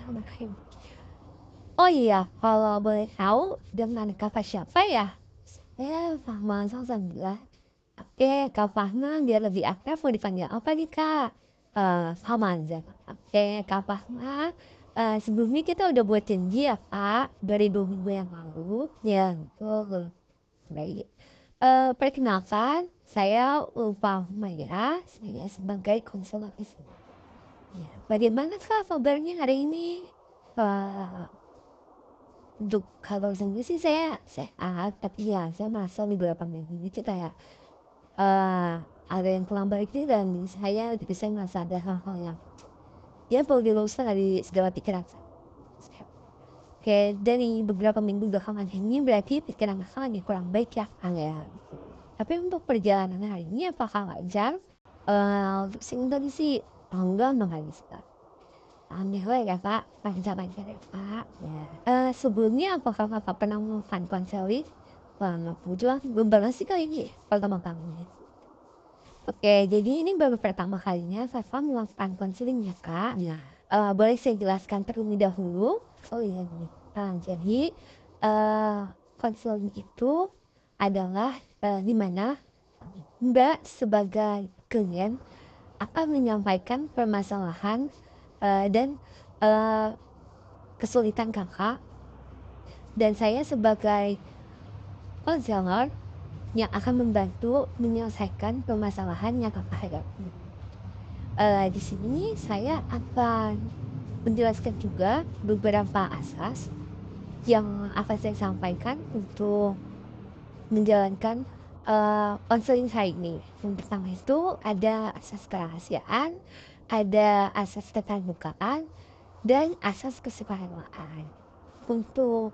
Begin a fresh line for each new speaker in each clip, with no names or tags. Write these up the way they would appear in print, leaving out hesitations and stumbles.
Bismillahirrahmanirrahim. Oh iya, kalau boleh tahu dengan Kakak siapa ya? Saya Fahma Salsabila. Oke, Kak Fahma biar lebih akrab mau dipanggil apa nih Kak? Famanza. Oke, Kak Fahma. Sebelumnya kita udah buat janji ya Kak, dari 2 minggu yang lalu. Ya, betul. Baik. Perkenalkan, saya Fahma ya. Saya sebagai konselor. Ya, bagaimana Kak kabarnya hari ini? Untuk kalau sendiri sih saya sehat, tapi ya saya merasa beberapa minggu ini tuh kayak ada yang kurang baik nih dan saya bisa merasa ada hal-hal yang ya perlu diluruskan dari segala pikiran saya. Oke, dari beberapa minggu belakangan ini berarti pikiran saya lagi kurang baik ya, Kang ya. Tapi untuk perjalanan hari ini apakah lancar? Untuk singkat sih, enggak mengalihkan. Alhamdulillah ya Kak, lancar-lancar ya Kak. Ya. Sebelumnya apakah Kakak pernah melakukan konseling? Wah, kebetulan belum banget sih kali ini pertama kali. Oke, jadi ini baru pertama kalinya saya melakukan konseling ya Kak. Ya. Boleh saya jelaskan terlebih dahulu? Oh iya nih. Jadi eh, konseling itu adalah di mana Mbak sebagai klien akan menyampaikan permasalahan dan eh, kesulitan kakak, dan saya sebagai konselor yang akan membantu menyelesaikan permasalahan yang kakak hadapi. Di sini saya akan menjelaskan juga beberapa asas yang akan saya sampaikan untuk menjalankan konseling saya ini. Yang pertama itu ada asas kerahasiaan, ada asas keterbukaan, dan asas kesukarelaan. Untuk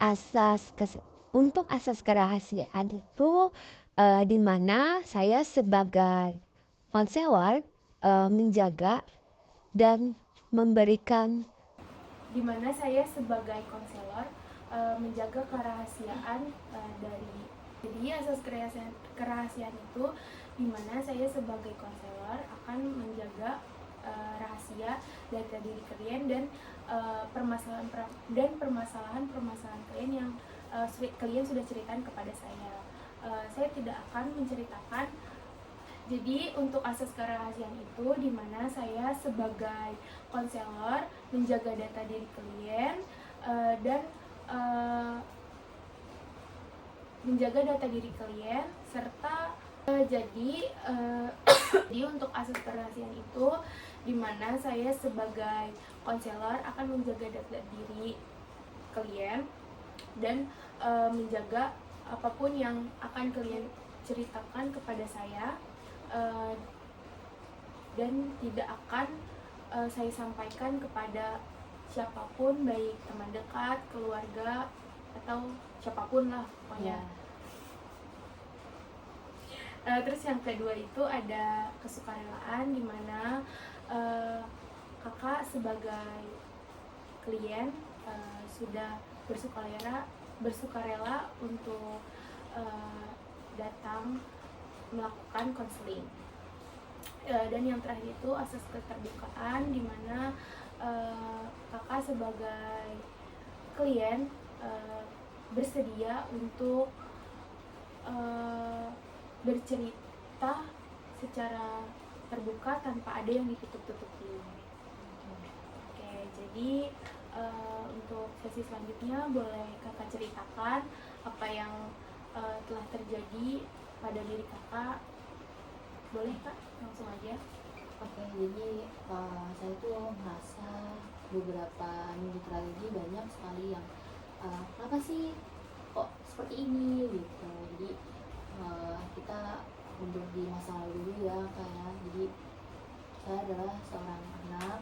asas kes untuk asas kerahasiaan itu di mana saya sebagai konselor menjaga dan memberikan
di mana saya sebagai konselor menjaga kerahasiaan dari jadi asas kerahasiaan itu di mana saya sebagai konselor akan menjaga rahasia data diri klien dan permasalahan klien yang klien sudah ceritakan kepada saya. Saya tidak akan menceritakan. Jadi untuk asas kerahasiaan itu di mana saya sebagai konselor menjaga data diri klien dan menjaga data diri klien serta jadi untuk asas kerahasiaan itu di mana saya sebagai konselor akan menjaga data diri klien dan menjaga apapun yang akan klien ceritakan kepada saya dan tidak akan saya sampaikan kepada siapapun, baik teman dekat, keluarga, atau siapapun lah pokoknya. Terus yang kedua itu ada kesukarelaan, di mana kakak sebagai klien sudah bersukarela untuk datang melakukan konseling. Dan yang terakhir itu asas keterbukaan, di mana kakak sebagai klien bersedia untuk bercerita secara terbuka tanpa ada yang ditutup-tutupi. Oke, jadi untuk sesi selanjutnya boleh kakak ceritakan apa yang telah terjadi pada diri kakak. Boleh kak, langsung aja.
Oke, jadi saya tuh merasa beberapa minggu terakhir ini banyak sekali yang kenapa sih kok seperti ini gitu. Jadi kita mundur di masa lalu dulu ya kayak. Jadi saya adalah seorang anak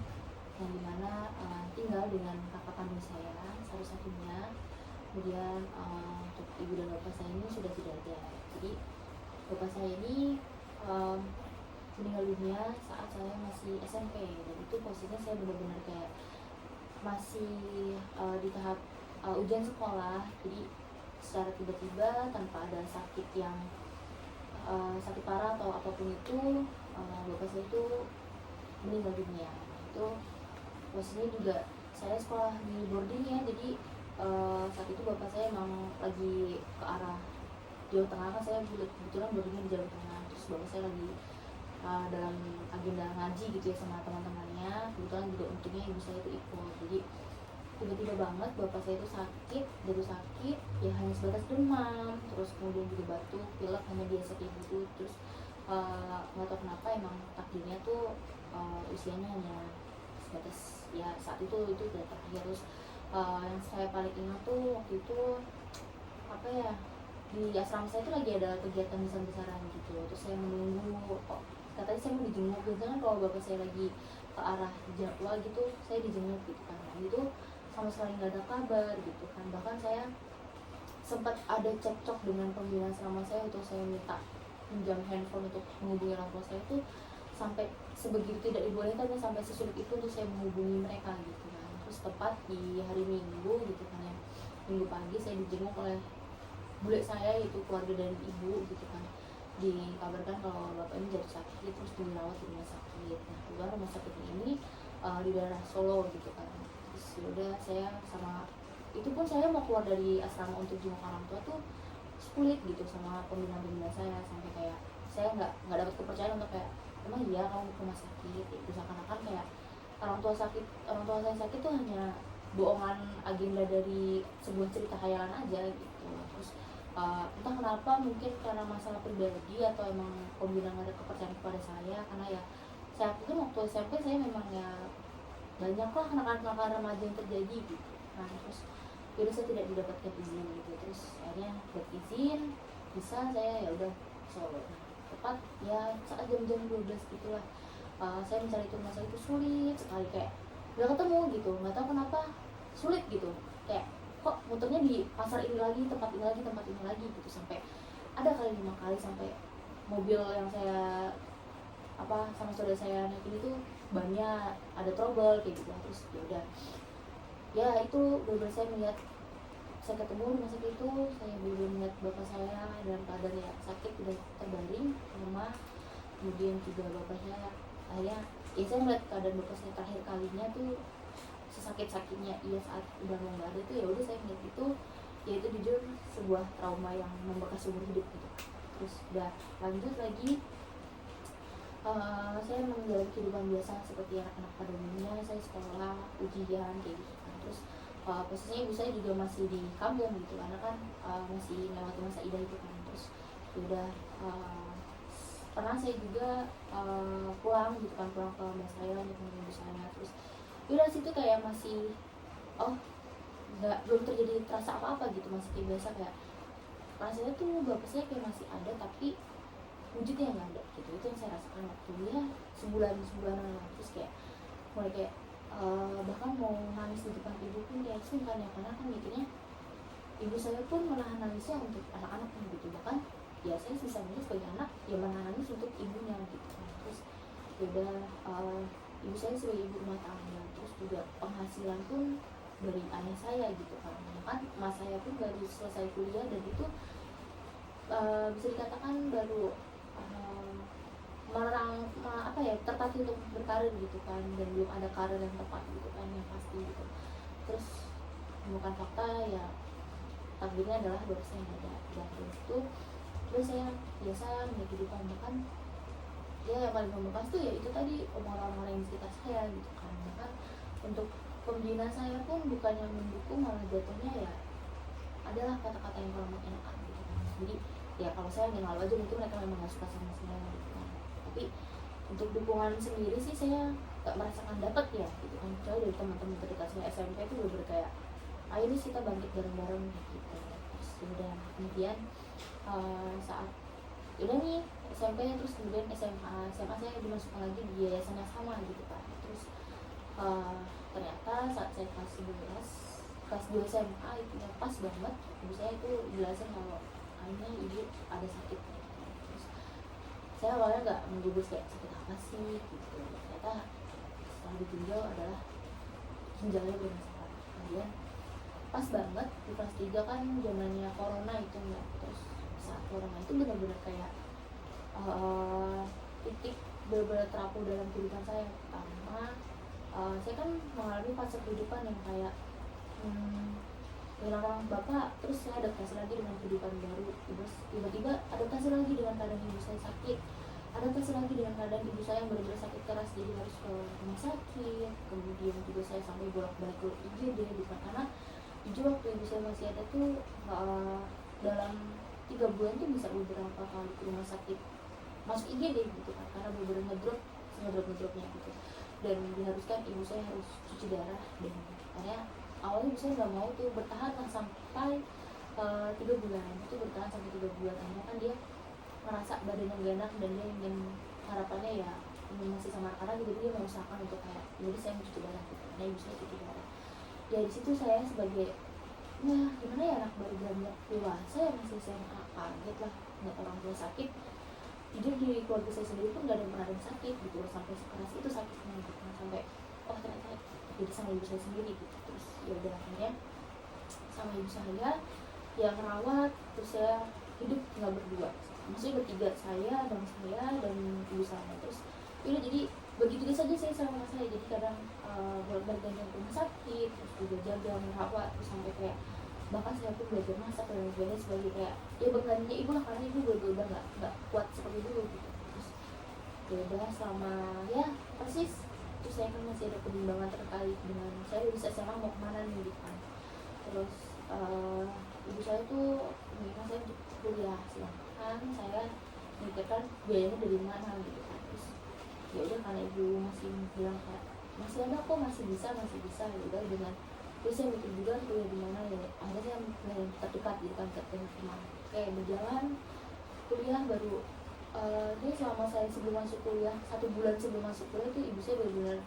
yang dimana tinggal dengan kakak kandung saya satu-satunya. Kemudian untuk ibu dan bapak saya ini sudah tidak ada. Jadi bapak saya ini meninggal dunia saat saya masih SMP, dan itu posisinya saya benar-benar kayak masih di tahap ujian sekolah. Jadi secara tiba-tiba tanpa ada sakit yang sakit parah atau apapun itu, bapak saya itu meninggal dunia. Itu posisinya juga saya sekolah di boarding ya, jadi saat itu bapak saya emang lagi ke arah Jawa Tengah, kan saya kebetulan boardingnya di Jawa Tengah, terus bapak saya lagi dalam agenda ngaji gitu ya sama teman-temannya. Kebetulan juga untungnya ibu saya itu ikut, jadi tiba-tiba banget bapak saya itu sakit, jatuh sakit ya, hanya sebatas demam, terus kemudian juga batuk, pilek, hanya biasa kayak gitu. Terus nggak tahu kenapa emang takdirnya tuh usianya hanya sebatas ya saat itu udah terakhir. Terus yang saya paling ingat tuh waktu itu apa ya, di asrama saya tuh lagi ada kegiatan besar-besaran gitu, terus saya menunggu, katanya saya mau dijenguk gitu kan, kalau bapak saya lagi ke arah jadwal gitu saya dijenguk gitu kan. Nah itu sama sekali nggak ada kabar gitu kan, bahkan saya sempat ada cekcok dengan pembina asrama saya untuk saya minta pinjam handphone untuk menghubungi orang tua saya, itu sampai sebegitu tidak dibolehkan, sampai sesulit itu untuk saya menghubungi mereka gitu kan. Terus tepat di hari Minggu gitu kan ya, Minggu pagi saya dijenguk oleh bule saya, itu keluarga dari ibu gitu kan, dikabarkan kalau bapak ini jatuh sakit terus dirawat di rumah sakit. Nah kebetulan rumah sakit ini di daerah Solo gitu kan. Terus yaudah saya sama, itu pun saya mau keluar dari asrama untuk jenguk orang tua tuh sulit gitu sama pembina-pembina saya, sampai kayak saya nggak dapat kepercayaan untuk kayak, emang iya kamu ke rumah sakit gitu, seakan-akan kayak orang tua saya sakit tuh hanya bohongan agenda dari sebuah cerita khayalan aja gitu. Terus entah kenapa, mungkin karena masalah pribadi atau emang pembina nggak ada kepercayaan kepada saya, karena ya saya pikir waktu SMP saya memang ya banyak lah kenakalan remaja yang terjadi gitu. Nah terus yaudah saya tidak didapatkan izin gitu, terus akhirnya dapat izin, bisa saya ya udah Solo. Nah tepat ya saat jam-jam 12 gitulah, saya mencari itu rumah sakit itu sulit sekali, kayak nggak ketemu gitu, nggak tahu kenapa sulit gitu, kayak kok muternya di pasar ini lagi, tempat ini lagi, tempat ini lagi gitu, sampai ada kali 5 kali sampai mobil yang saya sama saudara saya naikin itu bannya ada trouble kayak gitu. Terus ya udah ya itu benar-benar saya melihat, saya ketemu rumah sakit itu, saya benar-benar melihat bapak saya dalam keadaan ya sakit, udah terbaring di rumah. Kemudian juga bapak saya akhirnya ya saya melihat keadaan bapak saya terakhir kalinya tuh sesakit-sakitnya ia saat udah mau nggak ada tuh, ya udah saya melihat itu, ya itu jujur sebuah trauma yang membekas seumur hidup gitu. Terus udah lanjut lagi, saya menjalani kehidupan biasa seperti anak-anak pada umumnya, saya sekolah, ujian kayak gitu kan. Terus posisinya ibu saya juga masih di kampung gitu, karena kan masih lewat masa idah itu kan. Terus udah pernah saya juga pulang gitu kan, pulang ke mbak saya untuk menemui ibu saya. Terus udah situ kayak masih belum terjadi terasa apa-apa gitu, masih kayak biasa, kayak rasanya tuh bapak saya kayak masih ada tapi wujudnya nggak ada gitu. Itu yang saya rasakan waktu dia sebulanan. Terus kayak mulai kayak bahkan mau nangis di depan ibu pun kayak sungkan ya, karena kan mikirnya ibu saya pun menahan nangisnya untuk anak-anaknya gitu. Bahkan ya saya sisa nangis sebagai anak ya menahan nangis untuk ibunya gitu. Terus beda ibu saya sebagai ibu rumah tangga, terus juga penghasilan pun dari ayah saya gitu kan. Kan mas saya pun baru selesai kuliah, dan itu bisa dikatakan baru tertatih untuk berkarir gitu kan, dan belum ada karir yang tepat gitu kan yang pasti gitu. Terus menemukan fakta ya takdirnya adalah bapak saya yang ada jatuh itu. Terus saya biasa menjadi kehidupan, bahkan ya yang paling membekas tuh ya itu tadi omongan orang-orang yang di sekitar saya gitu kan. Bahkan untuk pembina saya pun bukannya mendukung, malah jatuhnya ya adalah kata-kata yang kurang mengenakan gitu kan. Jadi ya kalau saya nggak aja mungkin mereka memang nggak suka sama saya gitu kan. Tapi untuk dukungan sendiri sih saya nggak merasakan dapat ya gitu kan, kecuali dari teman-teman terdekat saya SMP itu bener kayak ayo nih kita bangkit bareng-bareng gitu. Terus udah kemudian saat udah nih SMP, terus kemudian SMA saya dimasukkan lagi di yayasan yang sama gitu kan. Terus ternyata saat saya kelas 2 SMA itu ya pas banget ibu saya itu jelasin kalau akhirnya ibu ada sakit gitu. Terus saya awalnya nggak menggubris kayak sakit apa sih gitu, ternyata setelah ditinjau adalah ginjalnya bermasalah. Kemudian pas banget di kelas 3 kan zamannya corona itu ya. Terus saat corona itu benar-benar kayak titik benar-benar terapu dalam kehidupan saya. Pertama Saya kan mengalami fase kehidupan yang kayak kehilangan bapak, terus saya adaptasi lagi dengan kehidupan baru, terus tiba-tiba adaptasi lagi dengan keadaan ibu saya sakit, adaptasi lagi dengan keadaan ibu saya yang benar-benar sakit keras, jadi harus ke rumah sakit. Kemudian juga saya sampai bolak-balik ke IGD, bukan karena jujur waktu ibu saya masih ada tuh dalam 3 bulan tuh bisa beberapa kali ke rumah sakit masuk IGD gitu kan, karena benar-benar ngedrop-ngedropnya gitu, dan diharuskan ibu saya harus cuci darah. Dan karena awalnya ibu saya nggak mau tuh, bertahan lah sampai 3 bulan, itu bertahan sampai 3 bulan. Akhirnya kan dia merasa badannya gak enak dan dia ingin, harapannya ya ingin masih sama anak-anak gitu, dia mau usahakan untuk kayak jadi saya mau cuci darah gitu, karena ibu saya cuci darah. Ya di situ saya sebagai, nah gimana ya, anak baru beranjak dewasa ya, masih SMA, kaget lah ngeliat orang tua sakit. Jujur di keluarga saya sendiri pun gak ada yang pernah ada yang sakit gitu loh, sampai sekeras itu sakitnya gitu. Nah, sampai oh ternyata jadi sama ibu saya sendiri gitu. Terus ya udah akhirnya sama ibu saya yang merawat, terus saya hidup nggak berdua, maksudnya bertiga, saya dan ibu saya. Terus ya udah, jadi begitu saja saya sama mas saya, jadi kadang bolak-balik ke rumah sakit, terus juga jaga merawat, terus sampai kayak bahkan saya pun belajar masak dan sebagainya sebagai kayak ya benggannya ibu lah, karena ibu udah nggak kuat seperti dulu gitu. Terus ya udah selama ya persis, terus saya kan masih ada kebimbangan terkait dengan saya bisa SMA mau kemana nih gitu kan. Terus ibu saya tuh mengingat saya untuk kuliah, silahkan saya mikirkan biayanya dari mana gitu kan. Terus ya udah, karena ibu masih bilang kayak masih ada kok, masih bisa ya udah, dengan terus saya mikir juga kuliah di mana ya, akhirnya saya kuliah yang terdekat gitu kan, terdekat rumah. Kayak berjalan kuliah baru dia selama saya sebelum masuk kuliah, 1 bulan sebelum masuk kuliah itu ibu saya benar-benar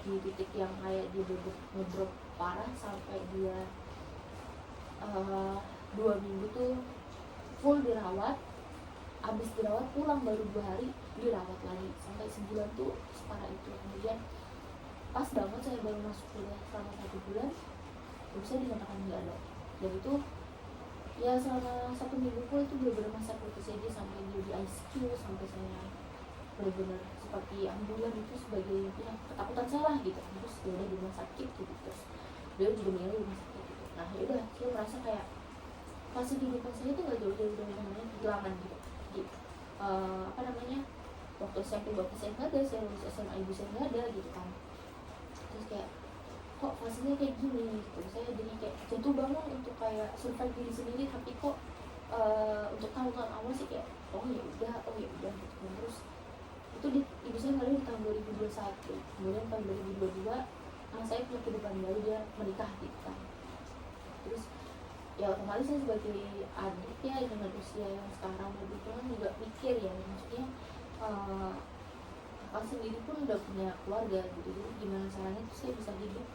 di titik yang kayak dia bener ngedrop parah, sampai dia 2 minggu tuh full dirawat. Abis dirawat pulang baru 2 hari dirawat lagi, sampai sebulan tuh separah itu. Kemudian pas banget saya baru masuk kuliah selama 1 bulan, ibu saya dinyatakan nggak ada. Dan itu ya selama 1 minggu pun itu benar-benar masa kritis aja, sampai dia di ICU, sampai saya benar-benar seperti ambulan itu sebagai ya ketakutan saya lah gitu. Terus dia udah di rumah sakit gitu, terus dia juga meninggal di rumah sakit gitu. Nah ya udah, saya merasa kayak fase kehidupan saya itu nggak jauh-jauh dari namanya kehilangan gitu. Jadi apa namanya, waktu SMP bapak saya nggak ada, saya lulus SMA ibu saya nggak ada gitu kan. Terus kayak kok fasenya kayak gini gitu, saya jadi kayak jatuh bangun untuk kayak survive diri sendiri, tapi kok untuk tahun-tahun awal sih kayak oh ya udah gitu. Terus itu ibu saya meninggal di tahun 2021, kemudian tahun 2022 anak saya punya kehidupan baru, dia menikah gitu kan. Terus ya otomatis saya sebagai adik ya dengan usia yang sekarang lebih kan juga pikir ya, maksudnya kakak sendiri pun udah punya keluarga gitu, jadi gimana caranya tuh saya bisa hidup.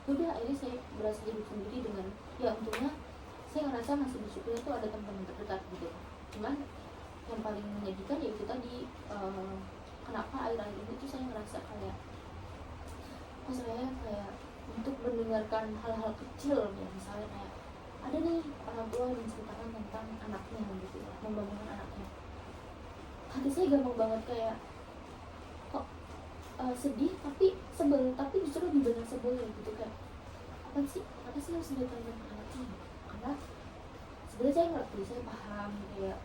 Udah akhirnya saya berhasil hidup sendiri dengan ya untungnya saya ngerasa masih bersyukur itu ada teman terdekat gitu. Cuman yang paling menyedihkan ya itu tadi, kenapa akhir-akhir ini tuh saya ngerasa kayak oh saya kayak untuk mendengarkan hal-hal kecil ya, misalnya kayak ada nih orang tua yang menceritakan tentang anaknya gitu ya, membangunkan anaknya, hati saya gampang banget kayak kok sedih tapi sebel, tapi justru lebih banyak sebel gitu, kayak apa sih harus diceritain tentang anaknya gitu. Karena sebenarnya saya ngerti, saya paham kayak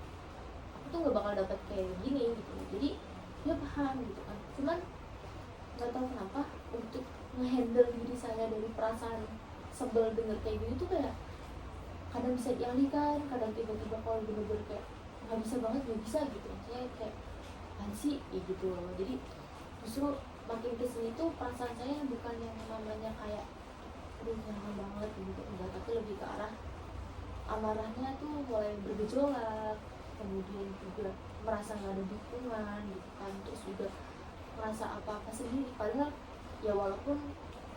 aku tuh nggak bakal dapat kayak gini gitu, jadi dia paham gitu kan. Cuman nggak tahu kenapa untuk ngehandle diri saya dari perasaan sebel denger kayak gitu tuh kayak kadang bisa dialihkan, kadang tiba-tiba kalau bener-bener kayak nggak bisa gitu. Saya kayak apaan sih ya gitu loh. Jadi justru makin kesini tuh perasaan saya bukan yang namanya kayak aduh nyaman banget gitu enggak, tapi lebih ke arah amarahnya tuh mulai bergejolak, kemudian juga merasa nggak ada dukungan gitu kan. Terus juga merasa apa-apa sendiri, padahal ya walaupun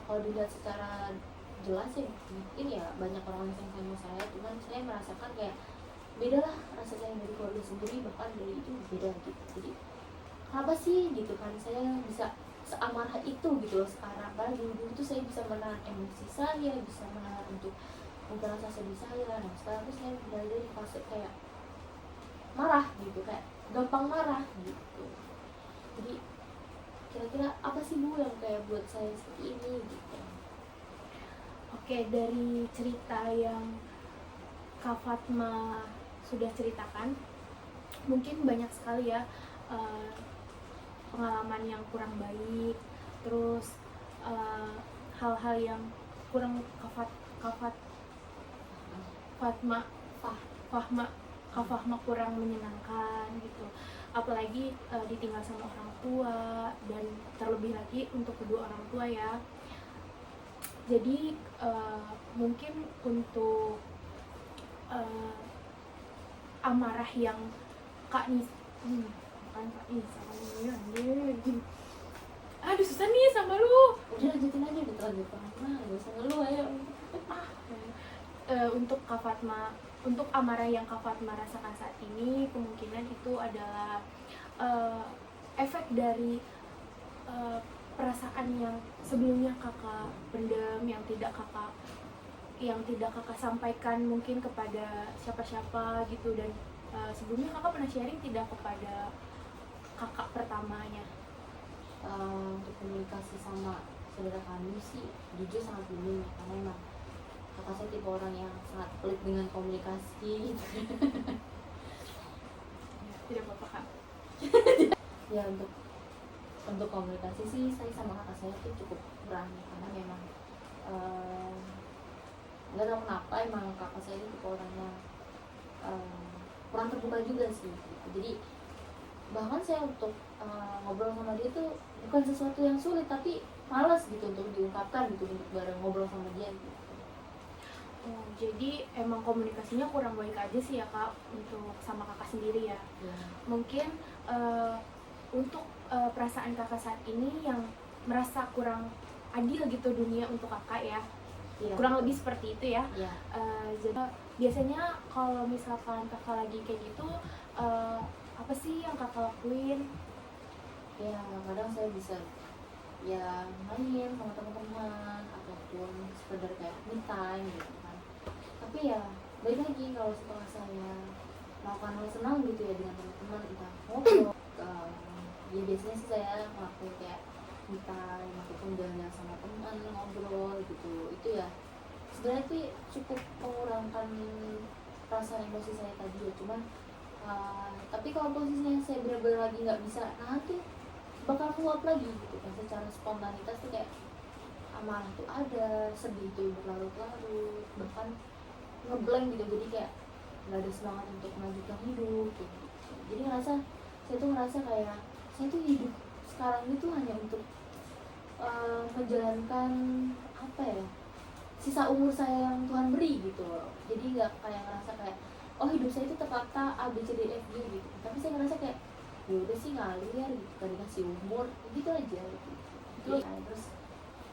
kalau dilihat secara jelas ya mungkin ya banyak orang yang sama saya, cuman saya merasakan kayak beda lah rasa saya dari keluarga sendiri, bahkan dari itu beda gitu. Jadi kenapa sih gitu kan saya bisa seamarah itu gitu loh sekarang, karena dulu tuh saya bisa menahan emosi saya, bisa menahan untuk mungkin rasa sedih saya. Nah sekarang tuh saya berada di fase kayak marah gitu, kayak gampang marah gitu. Jadi kira-kira apa sih Bu yang kayak buat saya seperti ini gitu.
Oke, dari cerita yang Kak Fatma sudah ceritakan, mungkin banyak sekali ya pengalaman yang kurang baik, terus hal-hal yang kurang Fatma Fahma Kak Fahma kurang menyenangkan gitu, apalagi ditinggal sama orang tua, dan terlebih lagi untuk kedua orang tua ya. Jadi mungkin untuk amarah yang Kak Nis bukan Kak Nis, aduh susah nih sama lu.
Udah lanjutin aja, udah terlanjur Fatma, gak usah ngeluh ayo.
Untuk Kak Fatma, untuk amarah yang Kak Fatma rasakan saat ini, kemungkinan itu adalah efek dari perasaan yang sebelumnya kakak pendam, yang tidak kakak sampaikan mungkin kepada siapa-siapa gitu, dan sebelumnya kakak pernah sharing tidak kepada kakak pertamanya?
Untuk komunikasi sama saudara kami sih jujur sangat minim ya, karena emang kakak saya tipe orang yang sangat pelit dengan komunikasi gitu.
Tidak apa-apa Kak.
Ya untuk komunikasi sih saya sama kakak saya tuh cukup kurang ya, karena memang nggak tahu kenapa emang kakak saya itu tipe orang yang kurang terbuka juga sih gitu. Jadi bahkan saya untuk ngobrol sama dia tuh bukan sesuatu yang sulit, tapi malas gitu untuk diungkapkan gitu, untuk bareng ngobrol sama dia gitu.
Jadi emang komunikasinya kurang baik aja sih ya Kak, untuk sama kakak sendiri ya. Mungkin untuk perasaan kakak saat ini yang merasa kurang adil gitu dunia untuk kakak ya, kurang lebih seperti itu ya. Jadi biasanya kalau misalkan kakak lagi kayak gitu, apa sih yang kakak lakuin?
Ya kadang saya bisa ya main sama teman-teman ataupun sekedar kayak me time gitu kan. Tapi ya balik lagi, kalau setelah saya melakukan hal senang gitu ya dengan teman-teman, entah ngobrol, ya biasanya sih saya ngelakuin kayak me time ataupun jalan-jalan sama teman, ngobrol gitu. Itu ya sebenarnya tuh cukup mengurangkan perasaan emosi saya tadi ya. Cuman tapi kalau posisinya saya benar-benar lagi nggak bisa, nah tuh bakal keluap lagi gitu kan, secara spontanitas tuh kayak amarah tuh ada, sedih tuh berlarut-larut, bahkan ngeblank gitu, jadi kayak nggak ada semangat untuk melanjutkan hidup gitu. Jadi saya tuh ngerasa kayak saya tuh hidup sekarang itu hanya untuk menjalankan apa ya, sisa umur saya yang Tuhan beri gitu loh. Jadi nggak kayak ngerasa kayak oh hidup saya itu tertata A B C D F G gitu, tapi saya ngerasa kayak ya udah sih ngalir gitu, kan dikasih umur gitu aja gitu. Terus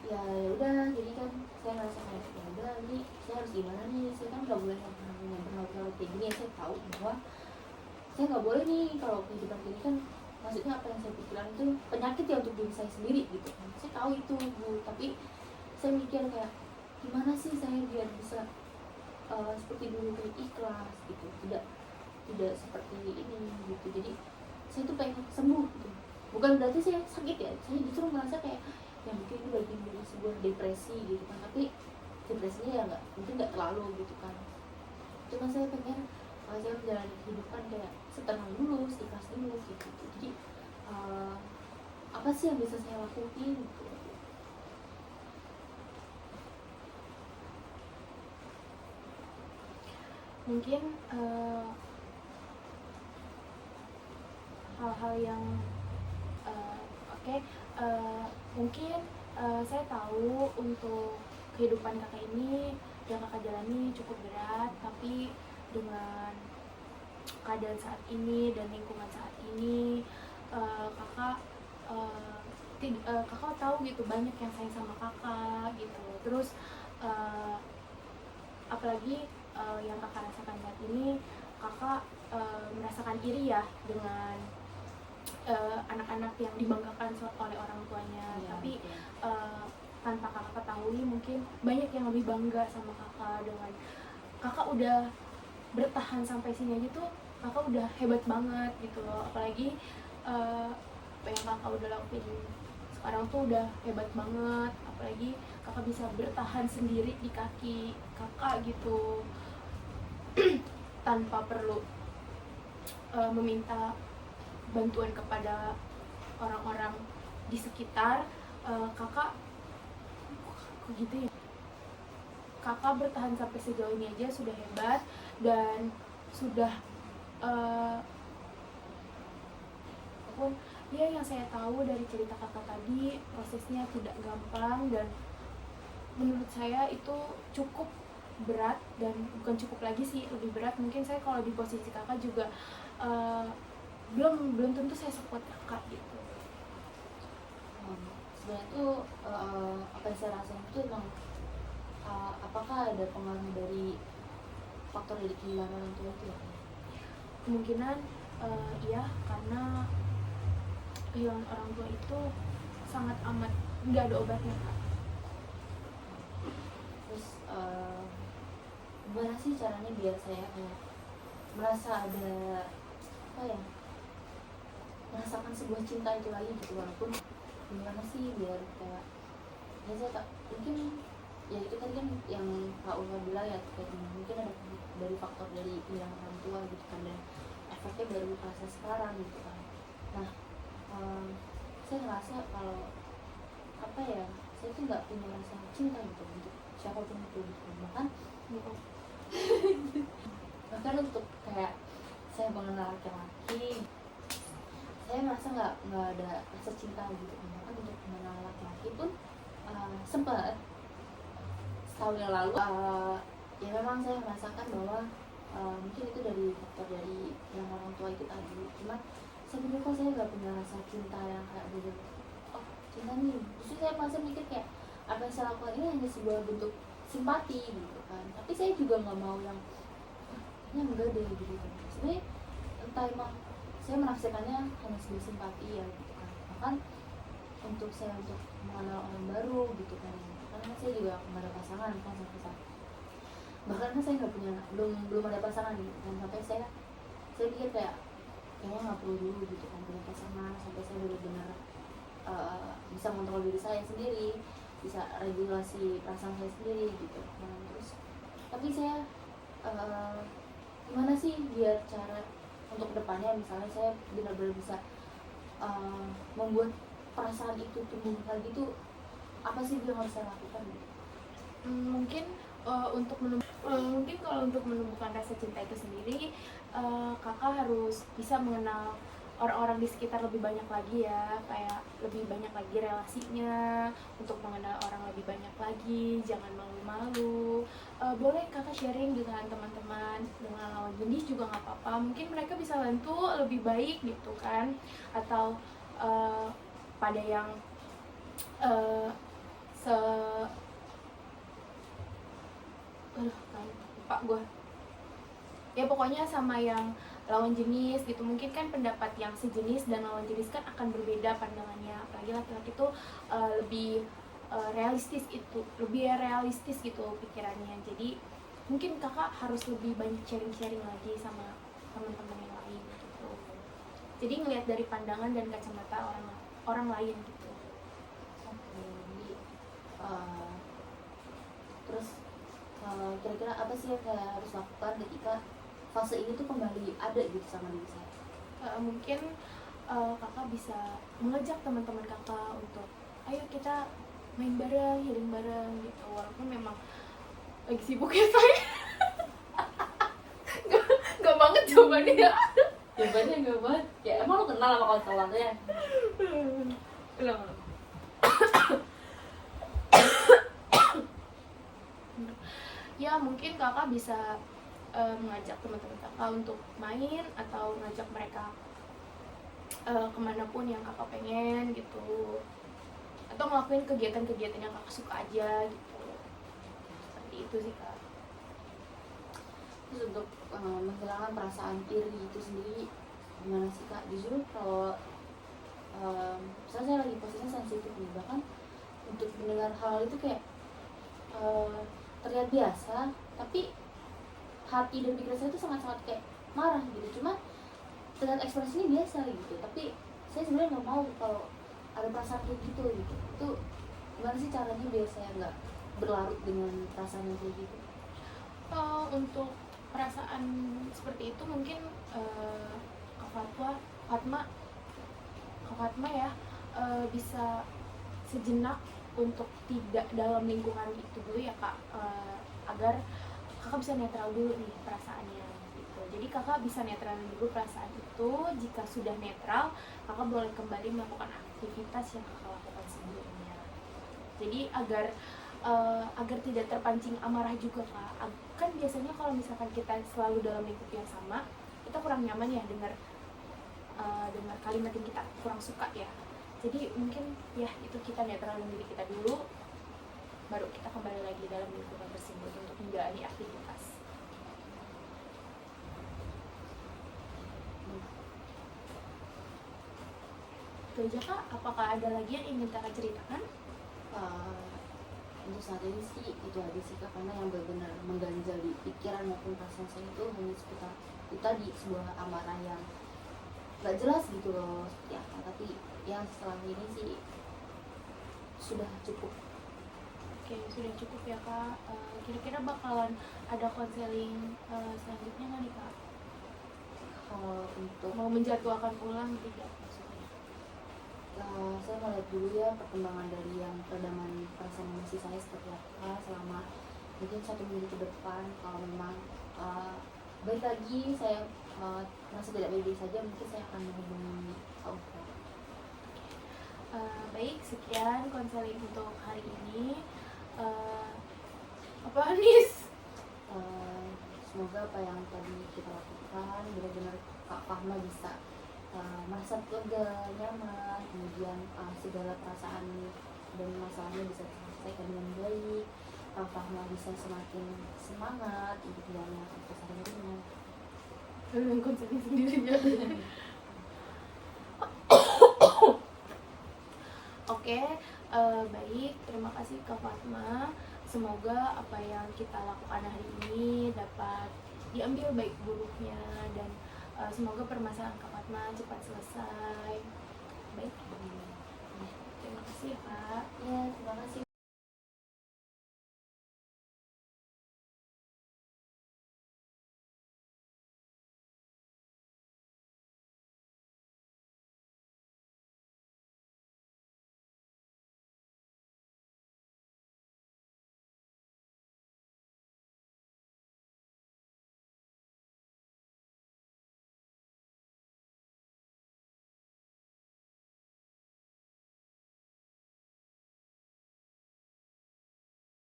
ya udah, jadi kan saya ngerasa kayak ya udah ini saya harus gimana nih, saya kan nggak boleh yang berlarut-larut kayak gini ya. Saya tahu bahwa saya nggak boleh nih, kalau kehidupan ini kan maksudnya apa yang saya pikirkan itu penyakit ya untuk diri saya sendiri gitu kan. Saya tahu itu Bu, tapi saya mikir kayak gimana sih saya biar bisa seperti dulu kayak ikhlas gitu, tidak seperti ini gitu. Jadi saya tuh pengen sembuh gitu, bukan berarti saya sakit ya, saya justru merasa kayak ya mungkin itu bagian dari sebuah depresi gitu kan, tapi depresinya ya mungkin nggak terlalu gitu kan. Cuma saya pengen saya menjalani kehidupan kayak setenang dulu, ikhlas dulu gitu. Jadi apa sih yang bisa saya lakuin gitu.
Mungkin hal-hal yang mungkin saya tahu untuk kehidupan kakak ini yang kakak jalani cukup berat, tapi dengan keadaan saat ini dan lingkungan saat ini, kakak kakak tahu gitu banyak yang sayang sama kakak gitu. Terus apalagi yang kakak rasakan saat ini, kakak merasakan iri ya dengan anak-anak yang dibanggakan oleh orang tuanya, tapi tanpa kakak ketahui mungkin banyak yang lebih bangga sama kakak, dengan kakak udah bertahan sampai sini aja tuh kakak udah hebat banget gitu loh. Apalagi apa yang kakak udah lakuin sekarang tuh udah hebat banget, apalagi kakak bisa bertahan sendiri di kaki kakak gitu tanpa perlu meminta bantuan kepada orang-orang di sekitar. Kakak kok gitu ya, kakak bertahan sampai sejauh ini aja sudah hebat, dan sudah apapun ya yang saya tahu dari cerita kakak tadi, prosesnya tidak gampang, dan menurut saya itu cukup berat, dan bukan cukup lagi sih, lebih berat. Mungkin saya kalau di posisi kakak juga belum tentu saya sekuat kakak gitu.
Sebenarnya tuh apa yang saya rasain itu emang apakah ada pengaruh dari faktor dari kehilangan orang tua itu ya?
Kemungkinan iya, karena kehilangan orang tua itu sangat amat nggak ada obatnya kak.
Terus gimana sih caranya biar saya kayak merasa ada apa ya, merasakan sebuah cinta itu lagi gitu, walaupun gimana sih biar kayak ya saya tak mungkin ya itu tadi kan yang Kak Ulfa bilang ya, kayak mungkin ada dari faktor dari kehilangan orang tua gitu kan, dan efeknya baru terasa sekarang gitu kan. Nah saya ngerasa kalau apa ya, saya tuh nggak punya rasa cinta gitu untuk siapapun itu gitu, bahkan untuk kayak saya mengenal laki-laki, saya merasa nggak ada rasa cinta gitu. Bahkan untuk mengenal laki-laki pun sempat setahun yang lalu ya memang saya merasakan bahwa mungkin itu dari faktor dari yang orang tua itu tadi. Cuma saya pikir kok saya nggak punya rasa cinta yang kayak gitu, oh cinta nih. Justru saya masih mikir kayak apa yang saya lakukan ini hanya sebuah bentuk simpati gitu kan, tapi saya juga nggak mau yang enggak deh gitu kan. Sebenarnya entah emang saya menafsirkannya hanya sebuah simpati ya gitu kan. Bahkan untuk saya untuk mengenal orang baru gitu kan, karena saya juga nggak ada pasangan kan sampai saat, bahkan kan saya nggak punya, belum ada pasangan gitu kan, sampai saya pikir kayak kayaknya nggak perlu dulu gitu kan punya pasangan, sampai saya benar-benar bisa mengontrol diri saya sendiri, bisa regulasi perasaan saya sendiri gitu. Nah, terus tapi saya gimana sih biar cara untuk kedepannya, misalnya saya benar-benar bisa membuat perasaan itu tumbuh lagi, itu apa sih yang harus saya lakukan gitu?
Mungkin mungkin kalau untuk menumbuhkan rasa cinta itu sendiri, kakak harus bisa mengenal orang-orang di sekitar lebih banyak lagi ya, kayak lebih banyak lagi relasinya, untuk mengenal orang lebih banyak lagi, jangan malu-malu. Boleh kakak sharing dengan teman-teman, dengan lawan jenis juga nggak apa-apa, mungkin mereka bisa bantu lebih baik gitu kan, atau pada yang lupa gue ya, pokoknya sama yang lawan jenis gitu. Mungkin kan pendapat yang sejenis dan lawan jenis kan akan berbeda pandangannya, apalagi laki-laki itu lebih realistis gitu pikirannya. Jadi mungkin kakak harus lebih banyak sharing-sharing lagi sama teman-teman yang lain gitu, jadi ngelihat dari pandangan dan kacamata orang lain gitu.
Jadi terus kira-kira apa sih yang saya harus lakukan ketika fase ini tuh kembali ada gitu sama diri saya?
Mungkin kakak bisa mengajak teman-teman kakak untuk ayo kita main bareng, healing bareng gitu, walaupun memang lagi sibuk ya saya. Gak banget jawabannya ya.
Jawabannya enggak banget ya, emang lo kenal sama konselernya?
Belum. Ya mungkin kakak bisa mengajak teman-teman kakak untuk main, atau ngajak mereka kemanapun yang kakak pengen gitu, atau ngelakuin kegiatan-kegiatan yang kakak suka aja gitu. Seperti itu sih kak.
Terus untuk menghilangkan perasaan iri itu sendiri gimana sih kak? Justru kalau misalnya saya lagi posisinya sensitif nih, bahkan untuk mendengar hal itu kayak terlihat biasa, tapi hati dan pikiran saya itu sangat-sangat kayak marah gitu. Cuma terlihat ekspresinya biasa gitu, tapi saya sebenarnya nggak mau kalau ada perasaan kayak gitu gitu. Itu gimana sih caranya biar saya nggak berlarut dengan perasaan yang kayak gitu?
Untuk perasaan seperti itu mungkin Kak Fatma ya bisa sejenak untuk tidak dalam lingkungan itu dulu ya Kak, agar Kakak bisa netral dulu nih perasaannya gitu. Jadi Kakak bisa netralin dulu perasaan itu. Jika sudah netral, Kakak boleh kembali melakukan aktivitas yang Kakak lakukan sebelumnya. Jadi agar tidak terpancing amarah juga Kak. Kan biasanya kalau misalkan kita selalu dalam lingkup yang sama, kita kurang nyaman ya dengar kalimat yang kita kurang suka ya. Jadi mungkin ya itu kita netralin diri kita dulu, baru kita kembali lagi dalam lingkungan tersebut untuk menjalani aktivitas. Itu aja Kak. Apakah ada lagi yang ingin Kakak ceritakan?
Untuk saat ini sih itu aja sih Kak, karena yang benar-benar mengganjal di pikiran maupun perasaan saya itu hanya seputar itu tadi, sebuah amarah yang nggak jelas gitu loh seperti apa. Tapi yang setelah ini sih sudah cukup.
Oke, sudah cukup ya Kak. Kira-kira bakalan ada konseling selanjutnya nggak nih Kak?
Kalau untuk
Mau menjadwalkan ulang tidak maksudnya?
saya mau lihat dulu ya perkembangan dari yang peredaman perasaan emosi saya seperti apa selama mungkin 1 minggu ke depan. Kalau memang baik lagi, saya merasa tidak baik-baik saja, mungkin saya akan menghubungi Kak.
Baik, sekian konseling untuk hari ini. Apa Nis?
Semoga apa yang tadi kita lakukan benar-benar Kak Fahma bisa merasa lega, nyaman, kemudian segala perasaan dan masalahnya bisa diselesaikan dengan baik. Kak Fahma bisa semakin semangat untuk menjalani aktivitas harian.
Konseling sendirinya. Oke, baik. Terima kasih Kak Fatma. Semoga apa yang kita lakukan hari ini dapat diambil baik buruknya dan semoga permasalahan Kak Fatma cepat selesai. Baik. Terima kasih ya Kak.
Ya, terima kasih